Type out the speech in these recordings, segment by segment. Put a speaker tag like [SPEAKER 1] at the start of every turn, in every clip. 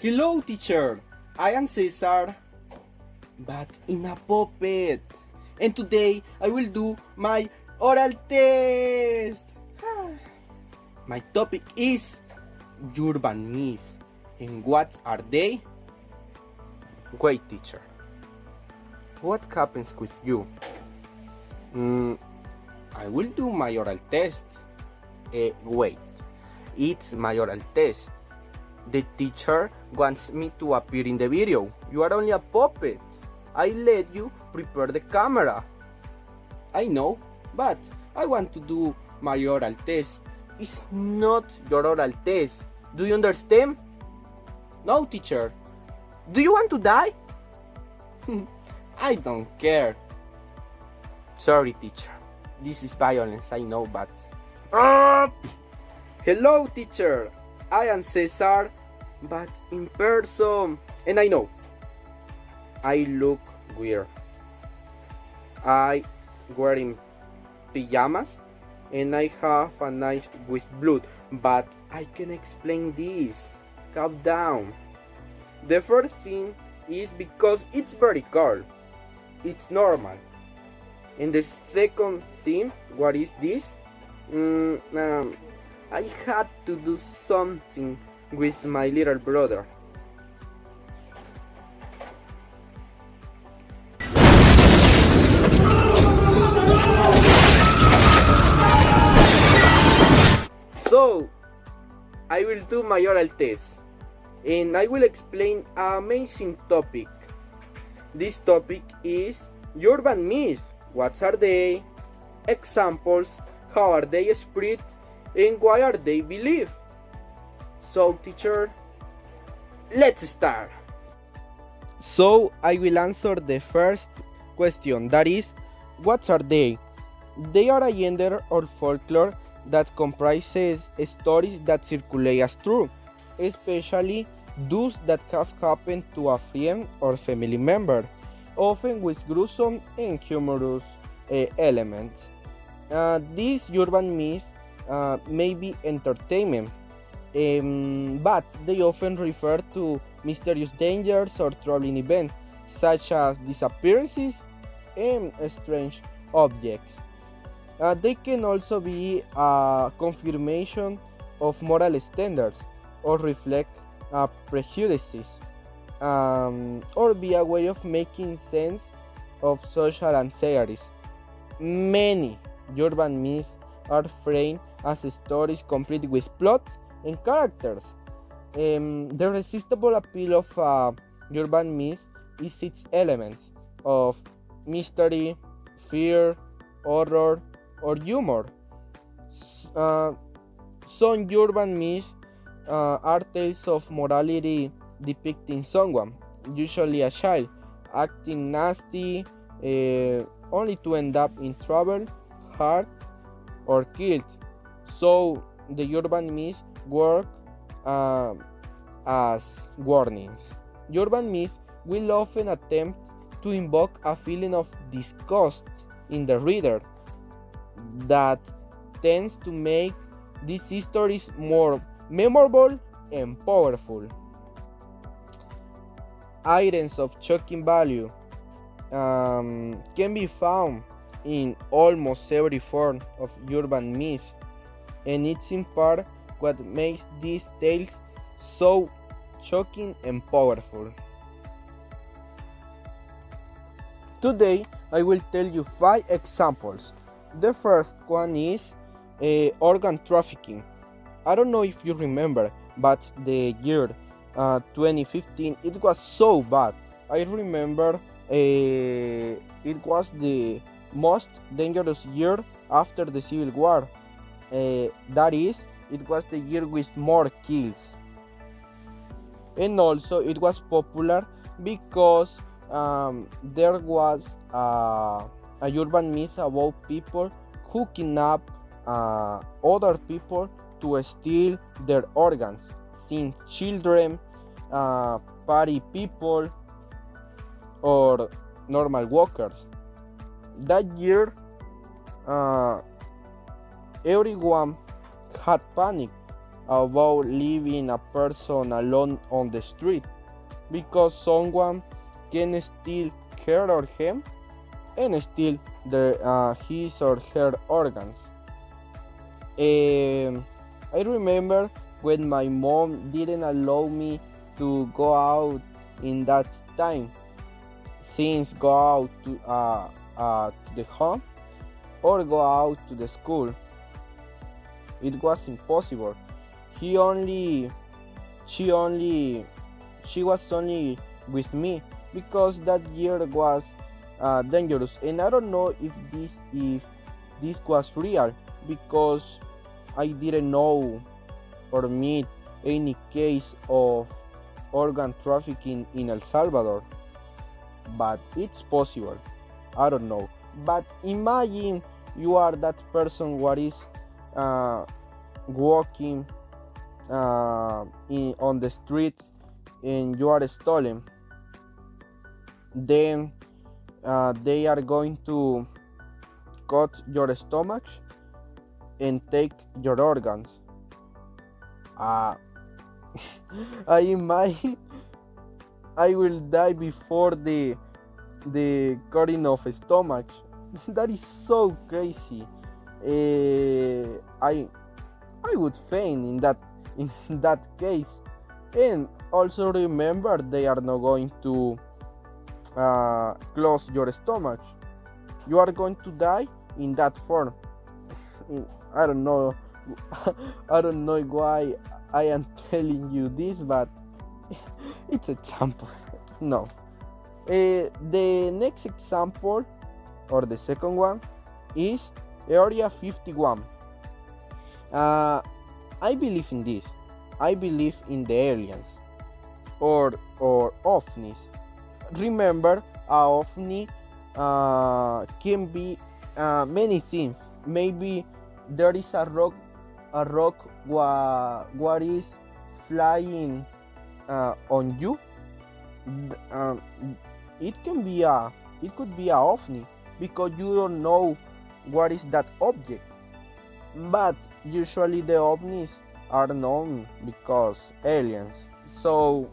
[SPEAKER 1] Hello, teacher. I am César, but in a puppet. And today I will do my oral test. My topic is urban myths. And what are they? Wait, teacher. What happens with you? I will do my oral test. Wait. It's my oral test. The teacher wants me to appear in the video. You are only a puppet. I let you prepare the camera. I know, but I want to do my oral test. It's not your oral test. Do you understand? No, teacher. Do you want to die? I don't care. Sorry, teacher. This is violence, I know, but... Hello, teacher. I am César, but in person. And I know, I look weird. I wearing pajamas and I have a knife with blood, but I can explain this. Calm down. The first thing is because it's very cold. It's normal. And the second thing, what is this? I had to do something with my little brother. So, I will do my oral test and I will explain an amazing topic. This topic is urban myths. What are they? Examples, how are they spread, and why are they believed? So, teacher, let's start. So, I will answer the first question, that is, what are they? They are a gender or folklore that comprises stories that circulate as true, especially those that have happened to a friend or family member, often with gruesome and humorous elements. These urban myths may be entertainment, but they often refer to mysterious dangers or troubling events, such as disappearances and strange objects. They can also be a confirmation of moral standards, or reflect prejudices, or be a way of making sense of social anxieties. Many urban myths are framed as stories complete with plot and characters. The irresistible appeal of urban myth is its elements of mystery, fear, horror, or humor. Some urban myths are tales of morality depicting someone, usually a child, acting nasty, only to end up in trouble, hurt, or killed. So the urban myths work as warnings. Urban myths will often attempt to invoke a feeling of disgust in the reader that tends to make these stories more memorable and powerful. Items of shocking value can be found in almost every form of urban myth, and it's in part what makes these tales so shocking and powerful. Today I will tell you 5 examples. The first one is organ trafficking. I don't know if you remember, but the year 2015, it was so bad. I remember it was the most dangerous year after the Civil War. That is, it was the year with more kills. And also it was popular because there was a urban myth about people who kidnap other people to steal their organs, since children, party people, or normal walkers. That year, everyone had panic about leaving a person alone on the street because someone can steal her or him and steal his or her organs. I remember when my mom didn't allow me to go out in that time, since go out to the home or go out to the school. It was impossible. She was only with me because that year was dangerous, and I don't know if this was real because I didn't know or meet any case of organ trafficking in El Salvador, but it's possible. I don't know. But imagine you are that person what is walking on the street and you are stolen. Then they are going to cut your stomach and take your organs. I imagine I will die before the cutting of stomach. That is so crazy. I would faint in that case. And also remember, they are not going to close your stomach. You are going to die in that form. I don't know. I don't know why I am telling you this, but it's an example. No. The next example, or the second one, is Area 51. I believe in this. I believe in the aliens or ovnis. Remember, a ovni can be many things. Maybe there is a rock what is flying on you. It could be a ovni because you don't know what is that object. But usually the ovnis are known because aliens. So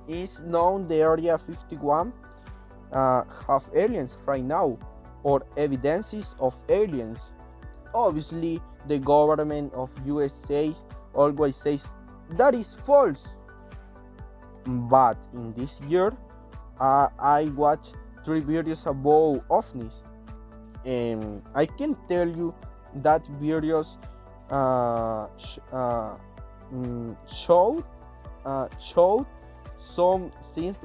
[SPEAKER 1] it's known the Area 51 have aliens right now, or evidences of aliens. Obviously, the government of USA always says that is false. But in this year, I watched 3 videos about ovnis, and I can tell you that videos showed some things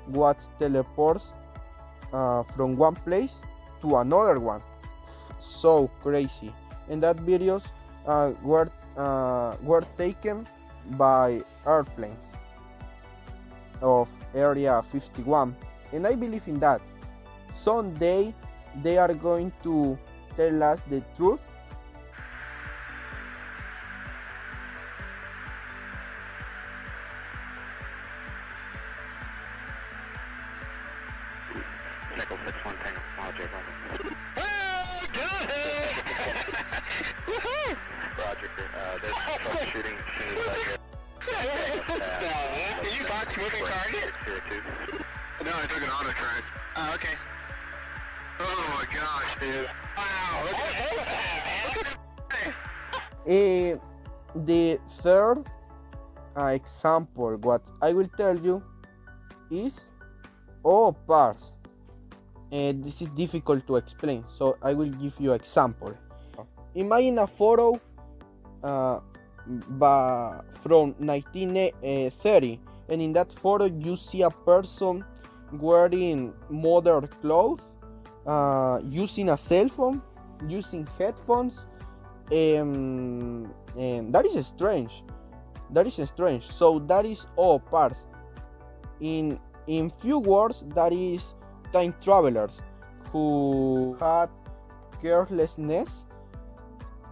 [SPEAKER 1] what teleports from one place to another one. So crazy. And that videos were taken by airplanes of Area 51, and I believe in that. Someday they are going to tell us the truth.
[SPEAKER 2] Moving target? No, I took an auto track. Oh, okay. Oh my gosh, dude. Wow, look at that.
[SPEAKER 1] The third example, what I will tell you is parts. This is difficult to explain, so I will give you example. Imagine a photo from 1930. And in that photo, you see a person wearing modern clothes, using a cell phone, using headphones, and that is strange. That is strange. So that is all parts. In few words, that is time travelers who had carelessness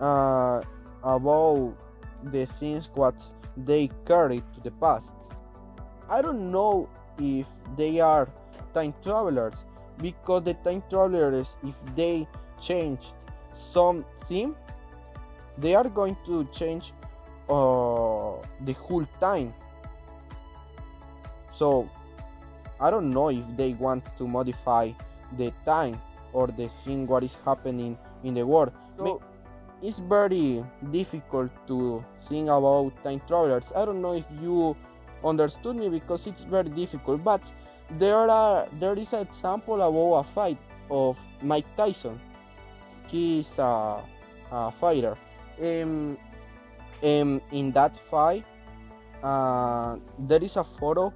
[SPEAKER 1] about the things what they carried to the past. I don't know if they are time travelers, because the time travelers, if they changed something, they are going to change the whole time. So I don't know if they want to modify the time or the thing what is happening in the world. So it's very difficult to think about time travelers. I don't know if you understood me because it's very difficult, but there is an example about a fight of Mike Tyson. He is a fighter. In that fight, there is a photo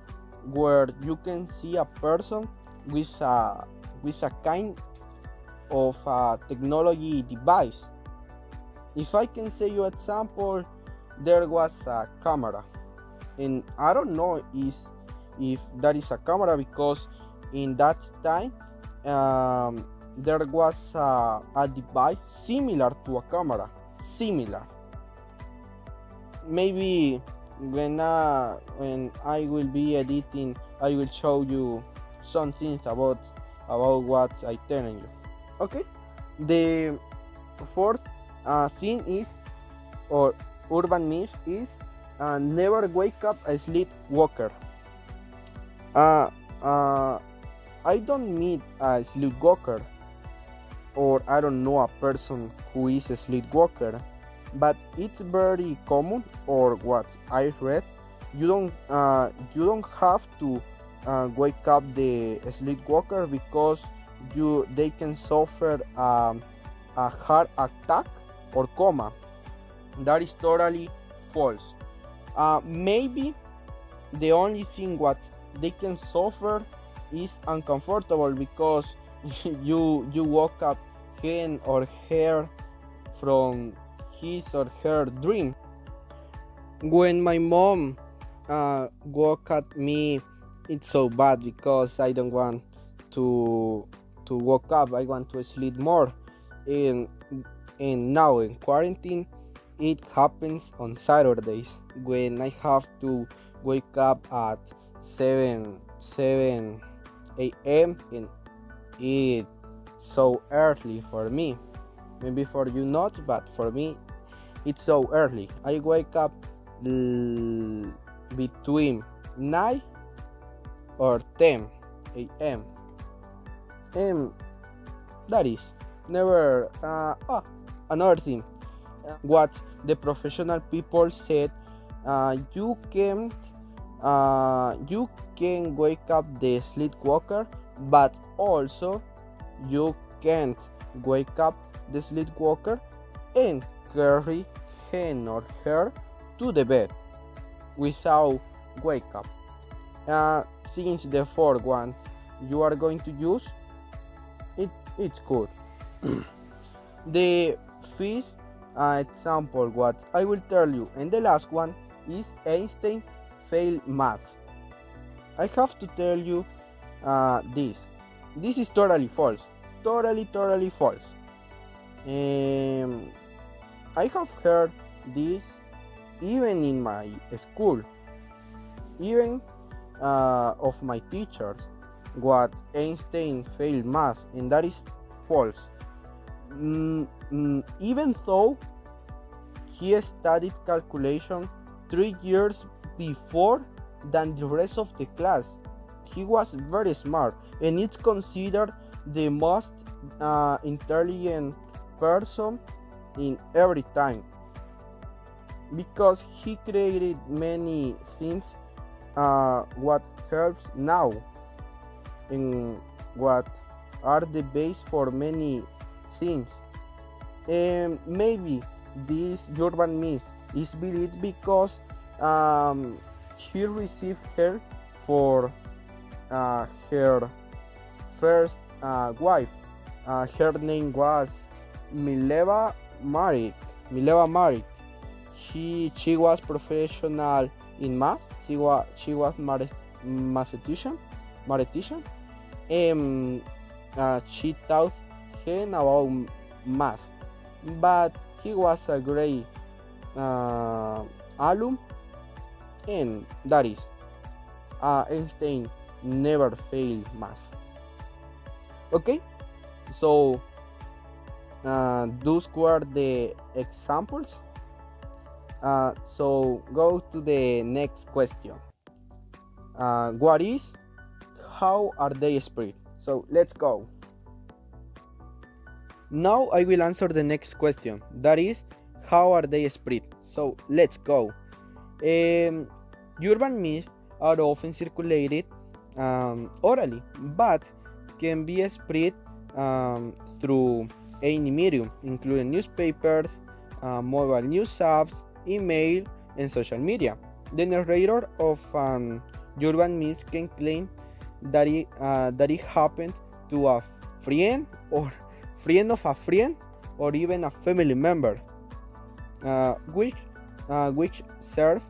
[SPEAKER 1] where you can see a person with a kind of a technology device. If I can say you example, there was a camera, and I don't know if that is a camera because in that time there was a device similar to a camera, similar. Maybe when I will be editing, I will show you some things about what I telling you. Okay, the fourth thing is, or urban myth is, never wake up a sleepwalker. I don't meet a sleepwalker, or I don't know a person who is a sleepwalker, but it's very common, or what I read, you don't have to wake up the sleepwalker because they can suffer a heart attack or coma. That is totally false. Maybe the only thing what they can suffer is uncomfortable because you woke up him or her from his or her dream. When my mom woke at me, it's so bad because I don't want to wake up. I want to sleep more. And now in quarantine, it happens on Saturdays when I have to wake up at 7 a.m. and it's so early for me. Maybe for you not, but for me it's so early. I wake up between 9 or 10 a.m. and that is never another thing. What the professional people said, you can wake up the sleepwalker, but also you can't wake up the sleepwalker and carry him or her to the bed without wake up. Since the fourth one you are going to use, it's good. The fifth example what I will tell you, and the last one is Einstein failed math. I have to tell you this is totally false, totally false. I have heard this even in my school, even of my teachers, what Einstein failed math, and that is false. Even though he studied calculation 3 years before than the rest of the class, he was very smart, and it's considered the most intelligent person in every time because he created many things what helps now and what are the base for many things. And maybe this urban myth is believed because he received help for her first wife. Her name was Mileva Marik. She was professional in math. She was mathematician, and she taught him about math. But he was a great alum, and that is Einstein never failed math. Okay, so those were the examples. So go to the next question. What is? How are they spread? So let's go. Now I will answer the next question. That is, how are they spread? So let's go. Urban myths are often circulated orally, but can be spread through any medium, including newspapers, mobile news apps, email, and social media. The narrator of an urban myth can claim that it happened to a friend or friend of a friend or even a family member, which serve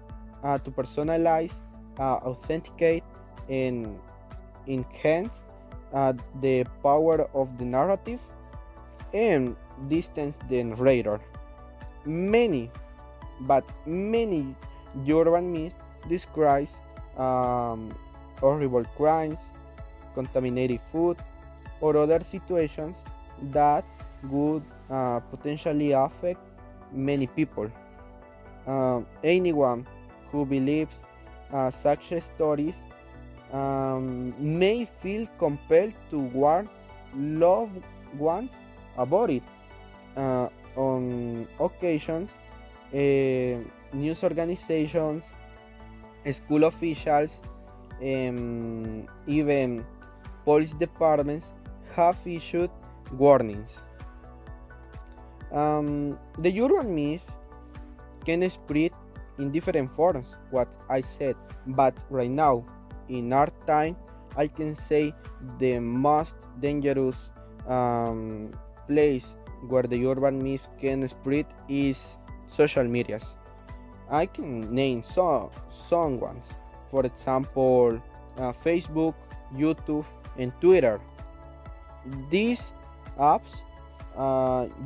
[SPEAKER 1] to personalize, authenticate, and enhance the power of the narrative and distance the narrator. Many urban myths describe horrible crimes, contaminated food, or other situations that would potentially affect many people. Anyone who believes such stories may feel compelled to warn loved ones about it. On occasions, news organizations, school officials, even police departments have issued warnings. The urban myth can spread in different forms, what I said, but right now, in our time, I can say the most dangerous place where the urban myth can spread is social medias. I can name some ones. For example, Facebook, YouTube, and Twitter. These apps,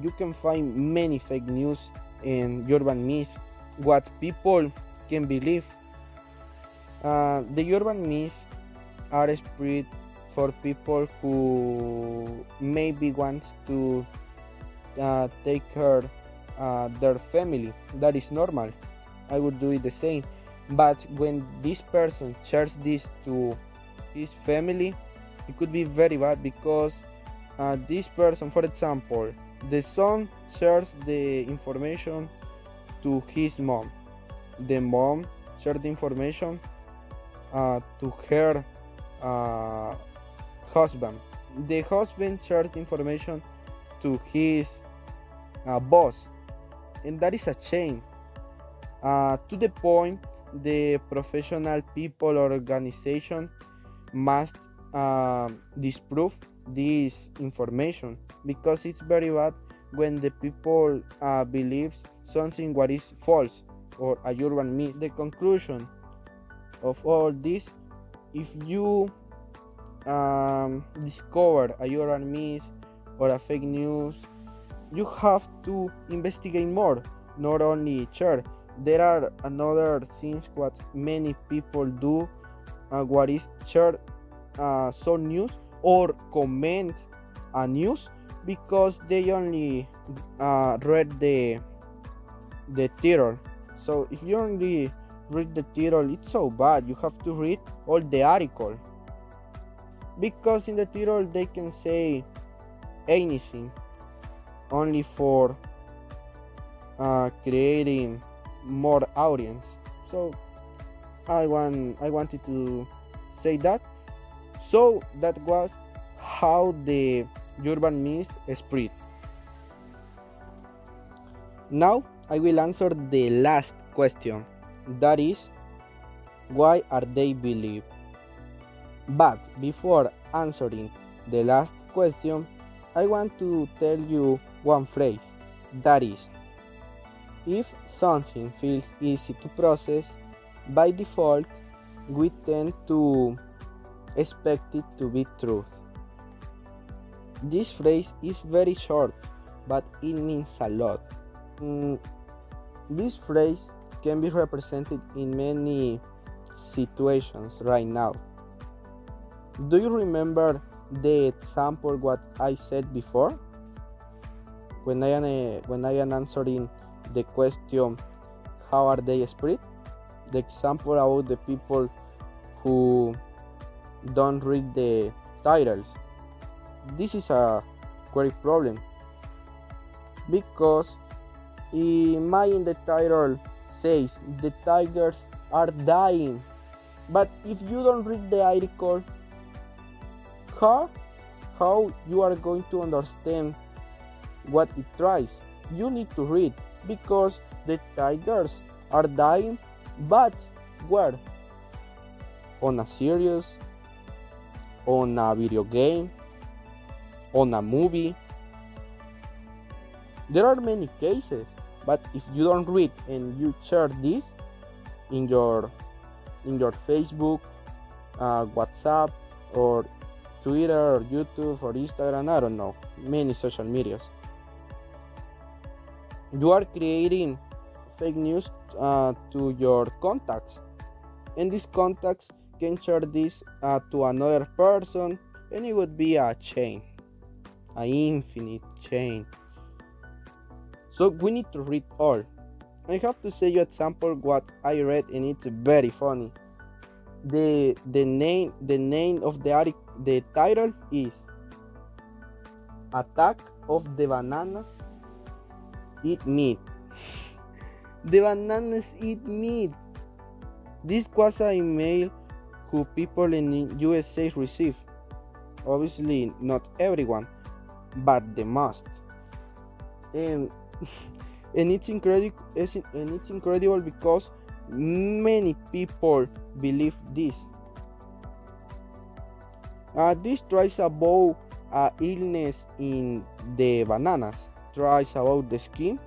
[SPEAKER 1] you can find many fake news and urban myths, what people can believe. The urban myths are spread for people who maybe wants to take care their family. That is normal. I would do it the same. But when this person shares this to his family, it could be very bad because this person, for example, the son shares the information to his mom. The mom shares the information to her husband. The husband shares the information to his boss, and that is a chain. To the point, the professional people or organization must disprove this information, because it's very bad when the people believes something what is false or a urban myth. The conclusion of all this, if you discover a urban myth or a fake news, you have to investigate more, not only share. There are another things what many people do, what is share some news or comment a news because they only read the title. So if you only read the title, it's so bad. You have to read all the article, because in the title they can say anything only for creating more audience. So I wanted to say that. So that was how the urban myth spread. Now I will answer the last question, that is, why are they believed? But before answering the last question, I want to tell you one phrase, that is, if something feels easy to process, by default, we tend to expect it to be truth. This phrase is very short, but it means a lot. This phrase can be represented in many situations right now. Do you remember the example what I said before? When I am answering the question, how are they spread. The example about the people who don't read the titles. This is a great problem because imagine the title says the tigers are dying, but if you don't read the article, how you are going to understand what it tries? You need to read, because the tigers are dying, but where? On a series, on a video game, on a movie. There are many cases, but if you don't read and you share this in your Facebook, WhatsApp, or Twitter, or YouTube, or Instagram, I don't know, many social medias, you are creating fake news to your contacts, and these contacts can share this to another person, and it would be a chain, an infinite chain. So we need to read all. I have to say you example what I read, and it's very funny. The name of the title is Attack of the Bananas Eat Meat. The bananas eat meat. This was an email who people in USA receive. Obviously not everyone, but the most. And it's incredible because many people believe this. This tries about illness in the bananas, tries about the skin,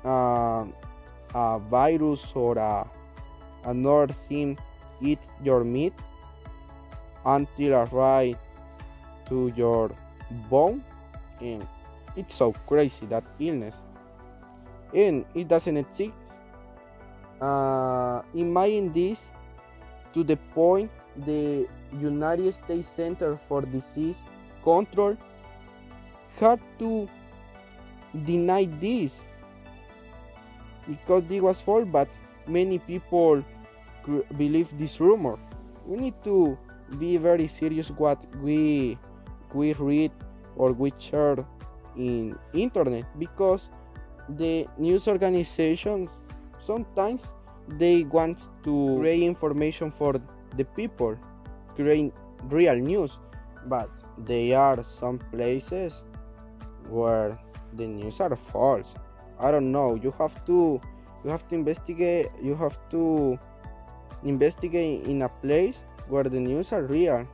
[SPEAKER 1] a virus or another thing eat your meat until arrive to your bone, and it's so crazy, that illness, and it doesn't exist. Imagine this to the point the United States Center for Disease Control had to deny this because it was false, but many people believe this rumor. We need to be very serious what we read or we share in internet, because the news organizations sometimes they want to create information for the people, create real news, but there are some places where the news are false. I don't know, you have to investigate. You have to investigate in a place where the news are real.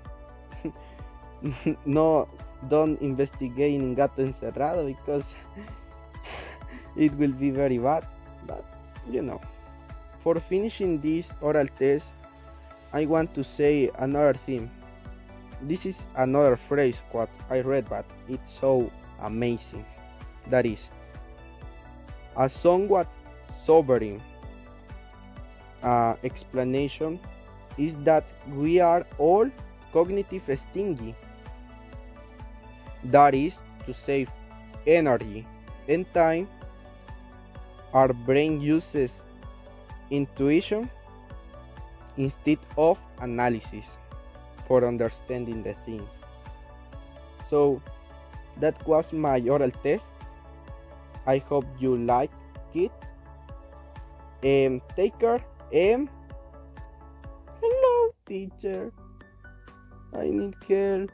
[SPEAKER 1] No, don't investigate in Gato Encerrado, because it will be very bad. But for finishing this oral test, I want to say another thing. This is another phrase what I read, but it's so amazing. That is a somewhat sobering explanation is that we are all cognitive stingy. That is to save energy and time. Our brain uses intuition instead of analysis for understanding the things. So that was my oral test. I hope you like it. Take care. Hello, teacher. I need help.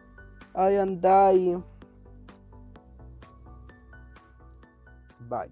[SPEAKER 1] I am dying. Bye.